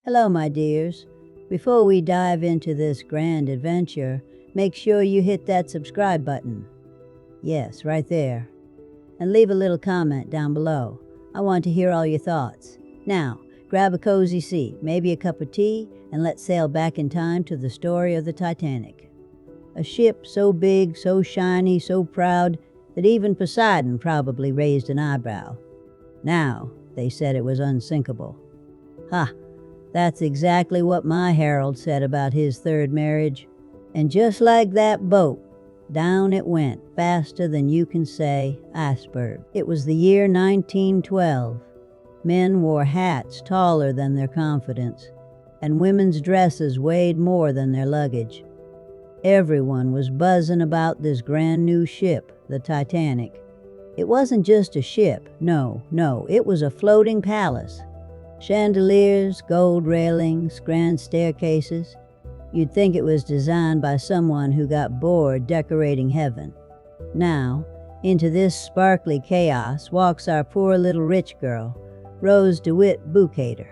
Hello, my dears. Before we dive into this grand adventure, make sure you hit that subscribe button. Yes, right there. And leave a little comment down below. I want to hear all your thoughts. Now, grab a cozy seat, maybe a cup of tea, and let's sail back in time to the story of the Titanic. A ship so big, so shiny, so proud, that even Poseidon probably raised an eyebrow. Now, they said it was unsinkable. Ha! That's exactly what my herald said about his third marriage. And just like that boat, down it went, faster than you can say, iceberg. It was the year 1912. Men wore hats taller than their confidence, and women's dresses weighed more than their luggage. Everyone was buzzing about this grand new ship, the Titanic. It wasn't just a ship, no, it was a floating palace. Chandeliers, gold railings, grand staircases. You'd think it was designed by someone who got bored decorating heaven. Now, into this sparkly chaos walks our poor little rich girl, Rose DeWitt Bukater.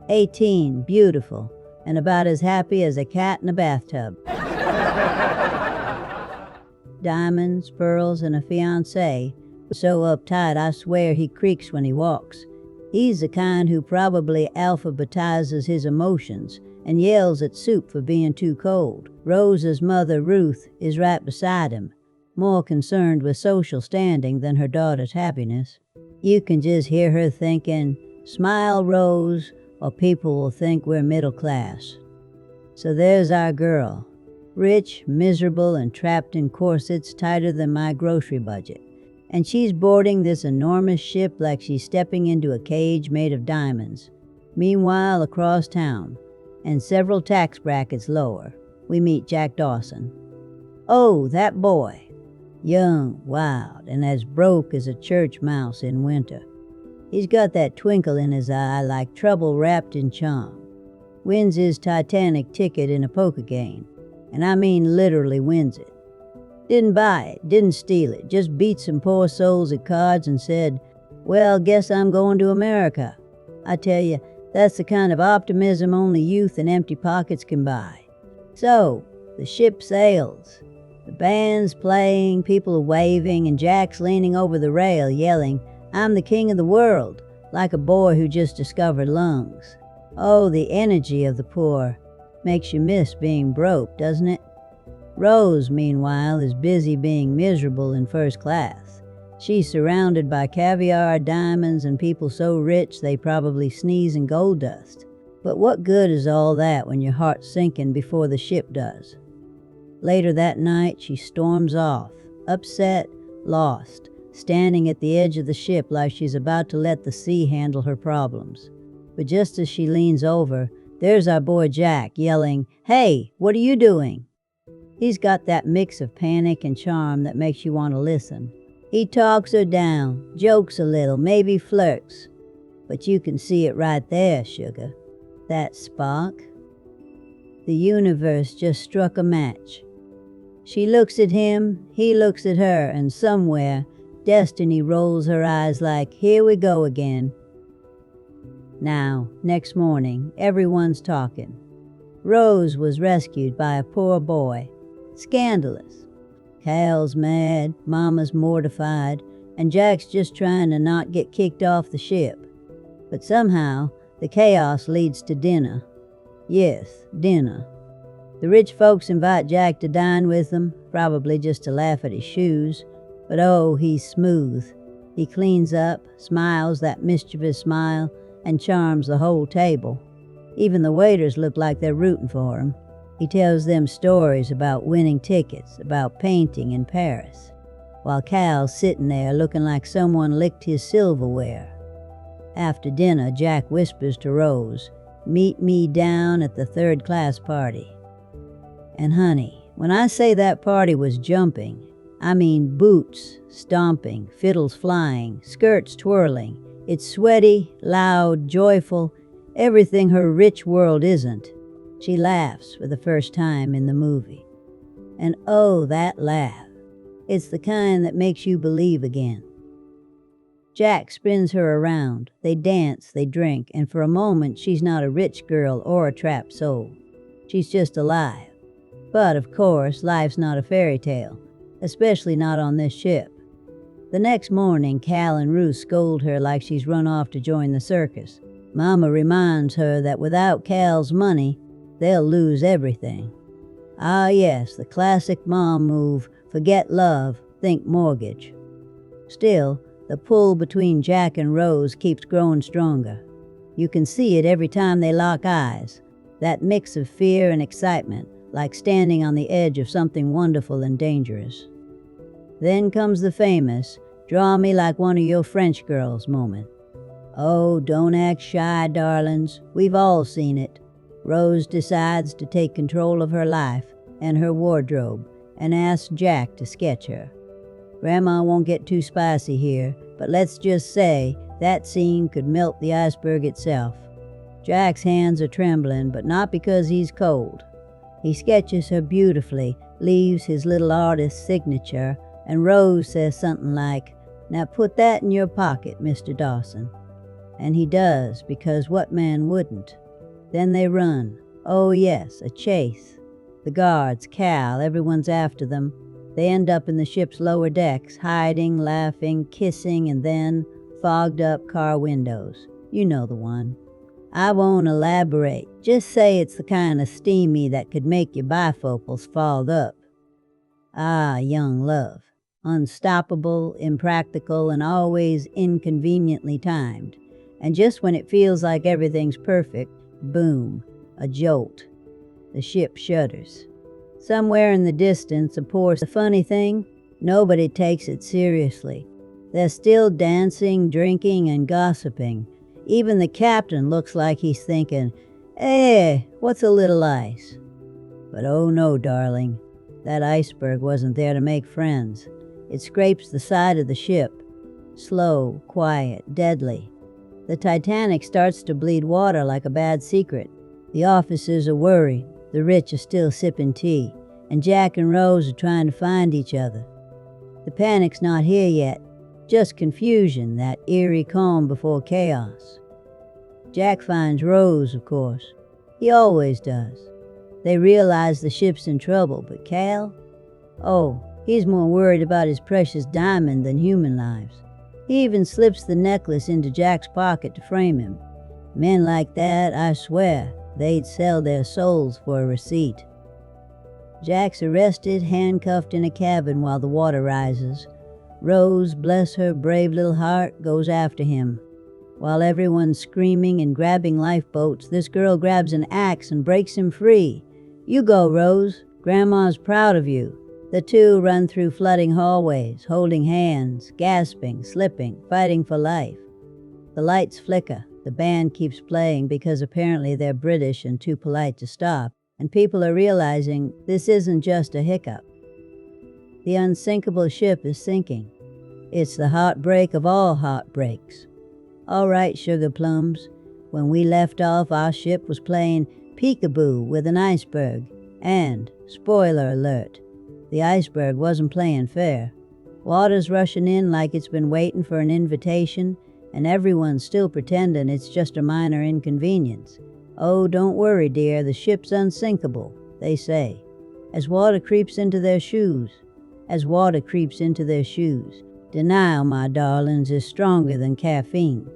18, beautiful, and about as happy as a cat in a bathtub. Diamonds, pearls, and a fiancé. So uptight I swear he creaks when he walks. He's the kind who probably alphabetizes his emotions and yells at soup for being too cold. Rose's mother, Ruth, is right beside him, more concerned with social standing than her daughter's happiness. You can just hear her thinking, "Smile, Rose, or people will think we're middle class." So there's our girl, rich, miserable, and trapped in corsets tighter than my grocery budget. And she's boarding this enormous ship like she's stepping into a cage made of diamonds. Meanwhile, across town, and several tax brackets lower, we meet Jack Dawson. Oh, that boy! Young, wild, and as broke as a church mouse in winter. He's got that twinkle in his eye like trouble wrapped in charm. Wins his Titanic ticket in a poker game, and I mean literally wins it. Didn't buy it, didn't steal it, just beat some poor souls at cards and said, "Well, guess I'm going to America." I tell you, that's the kind of optimism only youth and empty pockets can buy. So, the ship sails. The band's playing, people are waving, and Jack's leaning over the rail yelling, "I'm the king of the world," like a boy who just discovered lungs. Oh, the energy of the poor makes you miss being broke, doesn't it? Rose, meanwhile, is busy being miserable in first class. She's surrounded by caviar, diamonds, and people so rich they probably sneeze in gold dust. But what good is all that when your heart's sinking before the ship does? Later that night, she storms off, upset, lost, standing at the edge of the ship like she's about to let the sea handle her problems. But just as she leans over, there's our boy Jack yelling, "Hey, what are you doing?" He's got that mix of panic and charm that makes you want to listen. He talks her down, jokes a little, maybe flirts. But you can see it right there, sugar. That spark. The universe just struck a match. She looks at him, he looks at her, and somewhere, destiny rolls her eyes like, "Here we go again." Now, next morning, everyone's talking. Rose was rescued by a poor boy. Scandalous. Cal's mad, Mama's mortified, and Jack's just trying to not get kicked off the ship. But somehow, the chaos leads to dinner. Yes, dinner. The rich folks invite Jack to dine with them, probably just to laugh at his shoes. But oh, he's smooth. He cleans up, smiles that mischievous smile, and charms the whole table. Even the waiters look like they're rooting for him. He tells them stories about winning tickets, about painting in Paris, while Cal's sitting there looking like someone licked his silverware. After dinner, Jack whispers to Rose, "Meet me down at the third-class party." And honey, when I say that party was jumping, I mean boots stomping, fiddles flying, skirts twirling. It's sweaty, loud, joyful, everything her rich world isn't. She laughs for the first time in the movie. And oh, that laugh. It's the kind that makes you believe again. Jack spins her around. They dance, they drink, and for a moment she's not a rich girl or a trapped soul. She's just alive. But, of course, life's not a fairy tale, especially not on this ship. The next morning, Cal and Ruth scold her like she's run off to join the circus. Mama reminds her that without Cal's money, they'll lose everything. Ah yes, the classic mom move, forget love, think mortgage. Still, the pull between Jack and Rose keeps growing stronger. You can see it every time they lock eyes, that mix of fear and excitement, like standing on the edge of something wonderful and dangerous. Then comes the famous, draw me like one of your French girls moment. Oh, don't act shy, darlings. We've all seen it. Rose decides to take control of her life and her wardrobe and asks Jack to sketch her. Grandma won't get too spicy here, but let's just say that scene could melt the iceberg itself. Jack's hands are trembling, but not because he's cold. He sketches her beautifully, leaves his little artist's signature, and Rose says something like, "Now put that in your pocket, Mr. Dawson." And he does, because what man wouldn't? Then they run. Oh yes, a chase. The guards, Cal, everyone's after them. They end up in the ship's lower decks, hiding, laughing, kissing, and then fogged up car windows. You know the one. I won't elaborate. Just say it's the kind of steamy that could make your bifocals fogged up. Ah, young love. Unstoppable, impractical, and always inconveniently timed. And just when it feels like everything's perfect, boom, a jolt. The ship shudders. Somewhere in the distance, of course, the funny thing, nobody takes it seriously. They're still dancing, drinking, and gossiping. Even the captain looks like he's thinking, "Hey, what's a little ice?" But oh no, darling, that iceberg wasn't there to make friends. It scrapes the side of the ship. Slow, quiet, deadly. The Titanic starts to bleed water like a bad secret. The officers are worried. The rich are still sipping tea. And Jack and Rose are trying to find each other. The panic's not here yet. Just confusion, that eerie calm before chaos. Jack finds Rose, of course. He always does. They realize the ship's in trouble, but Cal? Oh, he's more worried about his precious diamond than human lives. He even slips the necklace into Jack's pocket to frame him. Men like that, I swear, they'd sell their souls for a receipt. Jack's arrested, handcuffed in a cabin while the water rises. Rose, bless her brave little heart, goes after him. While everyone's screaming and grabbing lifeboats, this girl grabs an axe and breaks him free. "You go, Rose. Grandma's proud of you." The two run through flooding hallways, holding hands, gasping, slipping, fighting for life. The lights flicker. The band keeps playing because apparently they're British and too polite to stop, and people are realizing this isn't just a hiccup. The unsinkable ship is sinking. It's the heartbreak of all heartbreaks. All right, sugar plums. When we left off, our ship was playing peekaboo with an iceberg. And, spoiler alert, the iceberg wasn't playing fair. Water's rushing in like it's been waiting for an invitation, and everyone's still pretending it's just a minor inconvenience. Oh, don't worry, dear, the ship's unsinkable, they say. As water creeps into their shoes. As water creeps into their shoes. Denial, my darlings, is stronger than caffeine.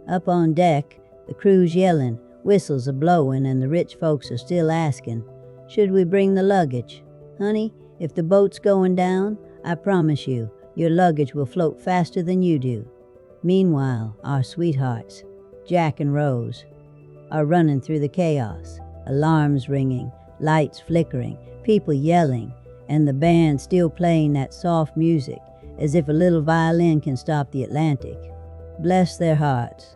Up on deck, the crew's yelling, whistles are blowing, and the rich folks are still asking, "Should we bring the luggage? Honey, if the boat's going down, I promise you, your luggage will float faster than you do." Meanwhile, our sweethearts, Jack and Rose, are running through the chaos, alarms ringing, lights flickering, people yelling, and the band still playing that soft music, as if a little violin can stop the Atlantic. Bless their hearts.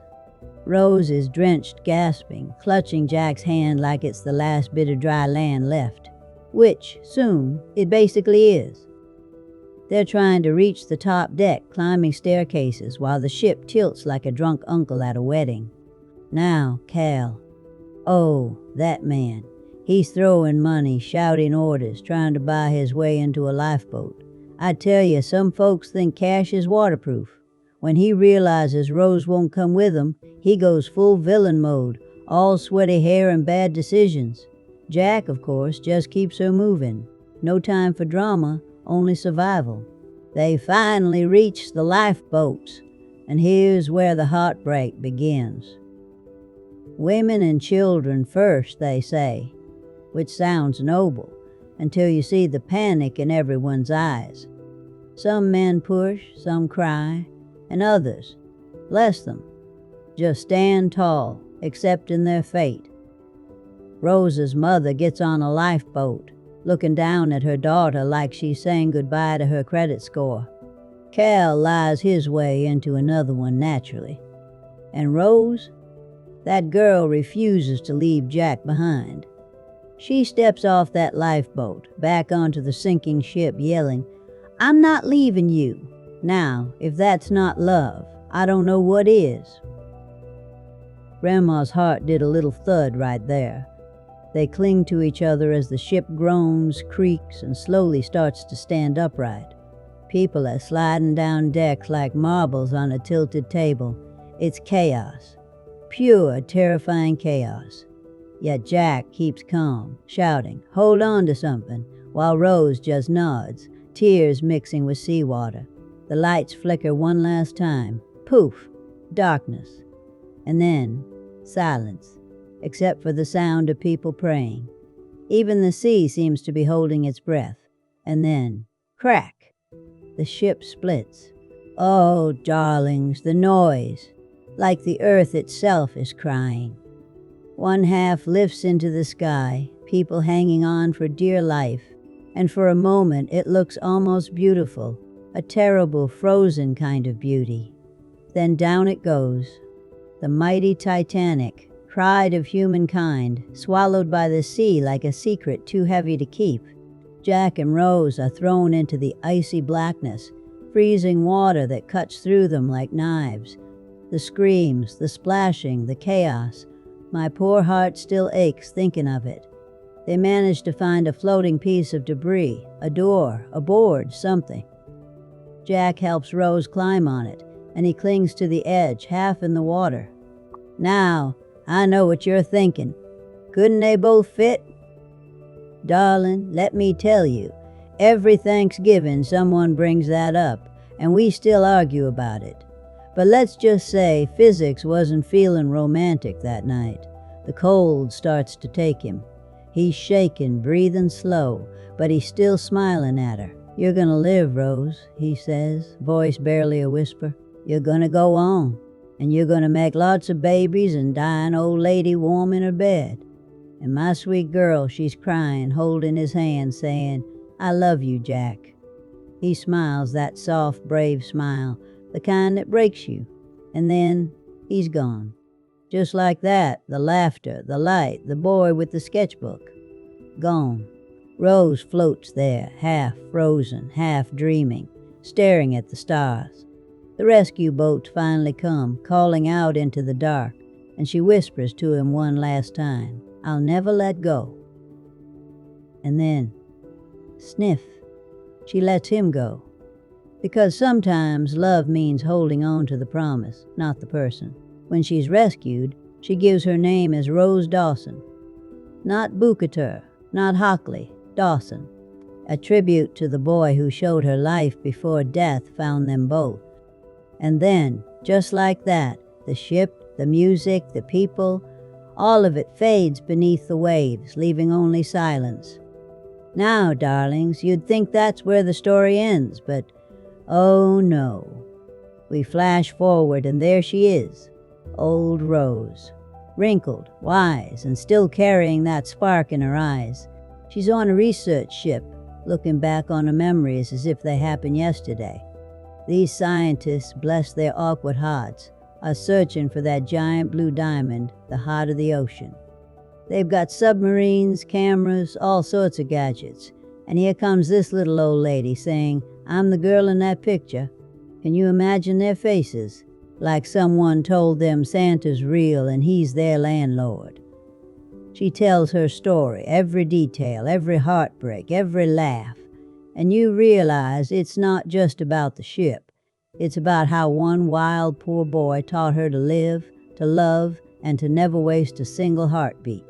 Rose is drenched, gasping, clutching Jack's hand like it's the last bit of dry land left. Which, soon, it basically is. They're trying to reach the top deck, climbing staircases, while the ship tilts like a drunk uncle at a wedding. Now, Cal. Oh, that man. He's throwing money, shouting orders, trying to buy his way into a lifeboat. I tell you, some folks think cash is waterproof. When he realizes Rose won't come with him, he goes full villain mode, all sweaty hair and bad decisions. Jack, of course, just keeps her moving. No time for drama, only survival. They finally reach the lifeboats, and here's where the heartbreak begins. Women and children first, they say, which sounds noble, until you see the panic in everyone's eyes. Some men push, some cry, and others, bless them, just stand tall, accepting their fate. Rose's mother gets on a lifeboat, looking down at her daughter like she's saying goodbye to her credit score. Cal lies his way into another one naturally. And Rose? That girl refuses to leave Jack behind. She steps off that lifeboat, back onto the sinking ship, yelling, "I'm not leaving you." Now, if that's not love, I don't know what is. Grandma's heart did a little thud right there. They cling to each other as the ship groans, creaks, and slowly starts to stand upright. People are sliding down decks like marbles on a tilted table. It's chaos. Pure, terrifying chaos. Yet Jack keeps calm, shouting, "Hold on to something," while Rose just nods, tears mixing with seawater. The lights flicker one last time. Poof! Darkness. And then, silence, except for the sound of people praying. Even the sea seems to be holding its breath. And then, crack! The ship splits. Oh, darlings, the noise! Like the earth itself is crying. One half lifts into the sky, people hanging on for dear life, and for a moment it looks almost beautiful, a terrible, frozen kind of beauty. Then down it goes. The mighty Titanic, pride of humankind, swallowed by the sea like a secret too heavy to keep. Jack and Rose are thrown into the icy blackness, freezing water that cuts through them like knives. The screams, the splashing, the chaos. My poor heart still aches thinking of it. They manage to find a floating piece of debris, a door, a board, something. Jack helps Rose climb on it, and he clings to the edge, half in the water. Now, I know what you're thinking. Couldn't they both fit? Darling, let me tell you, every Thanksgiving someone brings that up, and we still argue about it. But let's just say physics wasn't feeling romantic that night. The cold starts to take him. He's shaking, breathing slow, but he's still smiling at her. "You're gonna live, Rose," he says, voice barely a whisper. "You're gonna go on, and you're gonna make lots of babies and die an old lady warm in her bed. And my sweet girl, she's crying, holding his hand, saying, 'I love you, Jack.'" He smiles that soft, brave smile, the kind that breaks you. And then he's gone. Just like that, the laughter, the light, the boy with the sketchbook. Gone. Rose floats there, half frozen, half dreaming, staring at the stars. The rescue boats finally come, calling out into the dark, and she whispers to him one last time, "I'll never let go." And then, sniff, she lets him go. Because sometimes love means holding on to the promise, not the person. When she's rescued, she gives her name as Rose Dawson. Not Bukater, not Hockley, Dawson. A tribute to the boy who showed her life before death found them both. And then, just like that, the ship, the music, the people, all of it fades beneath the waves, leaving only silence. Now, darlings, you'd think that's where the story ends, but oh no. We flash forward and there she is, old Rose, wrinkled, wise, and still carrying that spark in her eyes. She's on a research ship, looking back on her memories as if they happened yesterday. These scientists, bless their awkward hearts, are searching for that giant blue diamond, the heart of the ocean. They've got submarines, cameras, all sorts of gadgets. And here comes this little old lady saying, "I'm the girl in that picture." Can you imagine their faces? Like someone told them Santa's real and he's their landlord. She tells her story, every detail, every heartbreak, every laugh. And you realize it's not just about the ship. It's about how one wild poor boy taught her to live, to love, and to never waste a single heartbeat.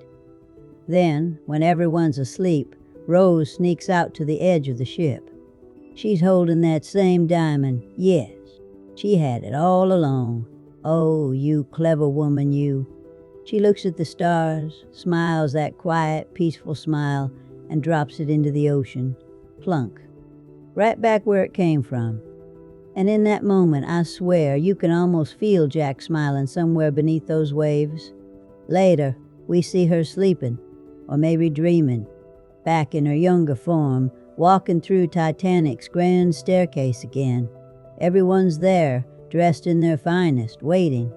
Then, when everyone's asleep, Rose sneaks out to the edge of the ship. She's holding that same diamond. Yes, she had it all along. Oh, you clever woman, you. She looks at the stars, smiles that quiet, peaceful smile, and drops it into the ocean. Plunk. Right back where it came from. And in that moment, I swear, you can almost feel Jack smiling somewhere beneath those waves. Later, we see her sleeping, or maybe dreaming, back in her younger form, walking through Titanic's grand staircase again. Everyone's there, dressed in their finest, waiting.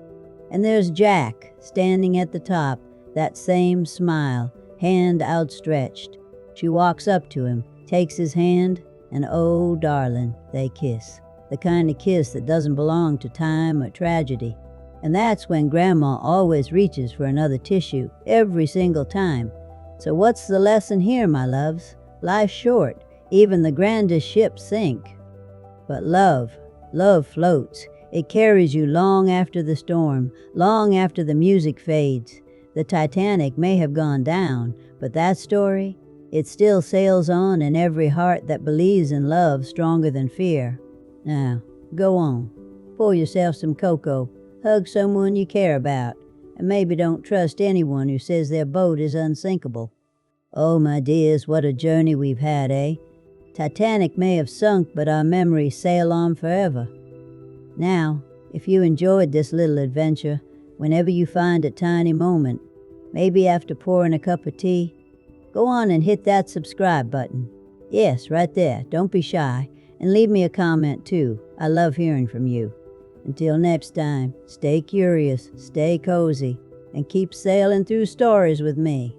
And there's Jack, standing at the top, that same smile, hand outstretched. She walks up to him, takes his hand, and oh, darling, they kiss. The kind of kiss that doesn't belong to time or tragedy. And that's when Grandma always reaches for another tissue, every single time. So what's the lesson here, my loves? Life's short. Even the grandest ships sink. But love floats. It carries you long after the storm, long after the music fades. The Titanic may have gone down, but that story, it still sails on in every heart that believes in love stronger than fear. Now, go on. Pour yourself some cocoa, hug someone you care about, and maybe don't trust anyone who says their boat is unsinkable. Oh, my dears, what a journey we've had, eh? Titanic may have sunk, but our memories sail on forever. Now, if you enjoyed this little adventure, whenever you find a tiny moment, maybe after pouring a cup of tea, go on and hit that subscribe button. Yes, right there. Don't be shy. And leave me a comment too. I love hearing from you. Until next time, stay curious, stay cozy, and keep sailing through stories with me.